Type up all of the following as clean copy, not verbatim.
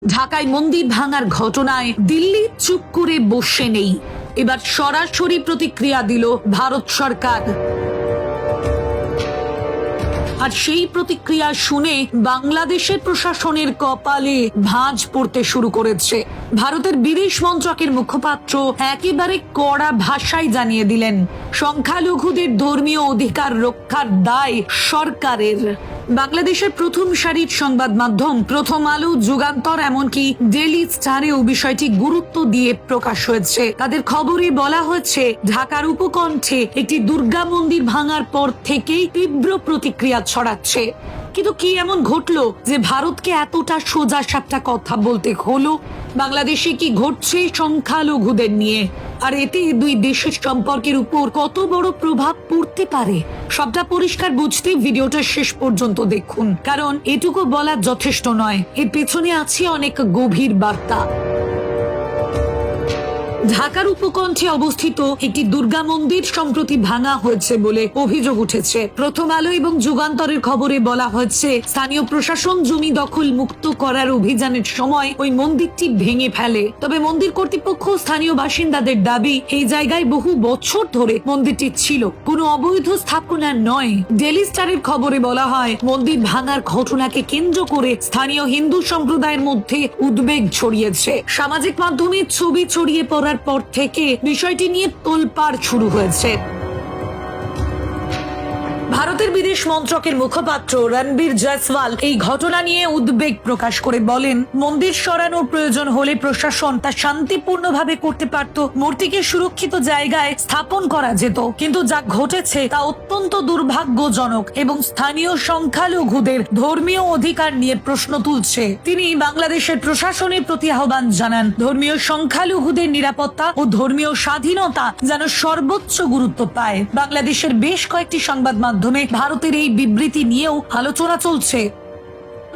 ঢাকায় মন্দির ভাঙার ঘটনায় দিল্লি চুপ করে বসে নেই। এবার সরাসরি প্রতিক্রিয়া দিল ভারত সরকার। আর সেই প্রতিক্রিয়া শুনে বাংলাদেশের প্রশাসনের কপালে ভাঁজ পড়তে শুরু করেছে। ভারতের বিদেশ মন্ত্রকের মুখপাত্র একেবারে কড়া ভাষায় জানিয়ে দিলেন, সংখ্যালঘুদের ধর্মীয় অধিকার রক্ষার দায় সরকারের। বাংলাদেশের প্রথম সারির সংবাদ মাধ্যম প্রথম আলো, যুগান্তর, এমনকি ডেইলি স্টারেও বিষয়টি গুরুত্ব দিয়ে প্রকাশ হয়েছে। তাদের খবরে বলা হয়েছে, ঢাকার উপকণ্ঠে একটি দুর্গা মন্দির ভাঙার পর থেকেই তীব্র প্রতিক্রিয়া ছড়াচ্ছে। কিন্তু কি এমন ঘটলো যে ভারতকে এতটা সোজা সাপটা কথা বলতে হলো? বাংলাদেশে কি ঘটছে সংখ্যালঘুদের নিয়ে, আর এতে দুই দেশের সম্পর্কের উপর কত বড় প্রভাব পড়তে পারে? সবটা পরিষ্কার বুঝতে ভিডিওটা শেষ পর্যন্ত দেখুন, কারণ এটুকু বলা যথেষ্ট নয়, এর পেছনে আছে অনেক গভীর বার্তা। ঢাকার উপকণ্ঠে অবস্থিত একটি দুর্গা মন্দির সম্প্রতি ভাঙা হয়েছে বলে অভিযোগ উঠেছে। প্রথম আলো এবং যুগান্তরের খবরে বলা হয়েছে, স্থানীয় প্রশাসন জমি দখল মুক্ত করার অভিযানের সময় ওই মন্দিরটি ভেঙে ফেলে। তবে মন্দির কর্তৃপক্ষ স্থানীয় বাসিন্দাদের দাবি, এই জায়গায় বহু বছর ধরে মন্দিরটি ছিল, কোনো অবৈধ স্থাপনা নয়। ডেইলি স্টারের খবরে বলা হয়, মন্দির ভাঙার ঘটনাকে কেন্দ্র করে স্থানীয় হিন্দু সম্প্রদায়ের মধ্যে উদ্বেগ ছড়িয়েছে। সামাজিক মাধ্যমে ছবি ছড়িয়ে পড়ার পর থেকে বিষয়টি নিয়ে তোলপাড় শুরু হয়েছে। ভারতের বিদেশ মন্ত্রকের মুখপাত্র রণবীর জয়সওয়াল এই ঘটনা নিয়ে উদ্বেগ প্রকাশ করে বলেন, মন্দির সরানোর প্রয়োজন হলে প্রশাসন তা শান্তিপূর্ণভাবে করতে পারত, মূর্তিকে সুরক্ষিত জায়গায় স্থাপন করা যেত। কিন্তু যা ঘটেছে তা অত্যন্ত দুর্ভাগ্যজনক এবং স্থানীয় সংখ্যালঘুদের ধর্মীয় অধিকার নিয়ে প্রশ্ন তুলছে। তিনি বাংলাদেশের প্রশাসনের প্রতি আহ্বান জানান, ধর্মীয় সংখ্যালঘুদের নিরাপত্তা ও ধর্মীয় স্বাধীনতা যেন সর্বোচ্চ গুরুত্ব পায়। বাংলাদেশের বেশ কয়েকটি সংবাদ মাধ্যমে ভারতের এই বিবৃতি নিয়েও আলোচনা চলছে।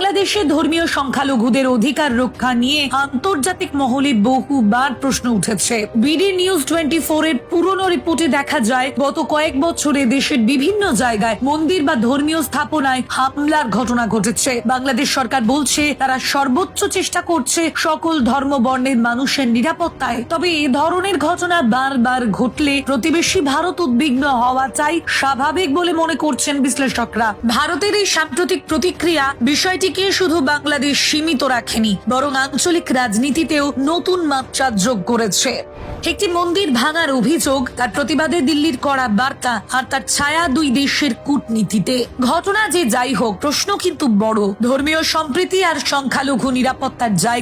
বাংলাদেশে ধর্মীয় সংখ্যালঘুদের অধিকার রক্ষা নিয়ে আন্তর্জাতিক মহলে বহুবার প্রশ্ন উঠেছে। বিডি নিউজ 24 এর পুরনো রিপোর্টে দেখা যায়, গত কয়েক বছরে দেশের বিভিন্ন জায়গায় মন্দির বা ধর্মীয় স্থাপনায় হামলার ঘটনা ঘটেছে। বাংলাদেশ সরকার বলছে, তারা সর্বোচ্চ চেষ্টা করছে সকল ধর্ম বর্ণের মানুষের নিরাপত্তায়। তবে এ ধরনের ঘটনা বারবার ঘটলে প্রতিবেশী ভারত উদ্বিগ্ন হওয়াটাই স্বাভাবিক বলে মনে করছেন বিশ্লেষকরা। ভারতের এই সাম্প্রতিক প্রতিক্রিয়া বিষয়টি শুধু বাংলাদেশ সীমিত রাখেনি, বরং আঞ্চলিক রাজনীতিতেও নতুন মাত্রা যোগ করেছে। একটি মন্দির ভাঙার অভিযোগ, তার প্রতিবাদে দিল্লির কড়া বার্তা, আর তার ছায়া দুই দেশের কূটনীতিতে। ঘটনা যে যাই হোক, প্রশ্ন কিন্তু বড়। ধর্মীয় সম্প্রীতি আর সংখ্যালঘু নিরাপত্তার জায়গা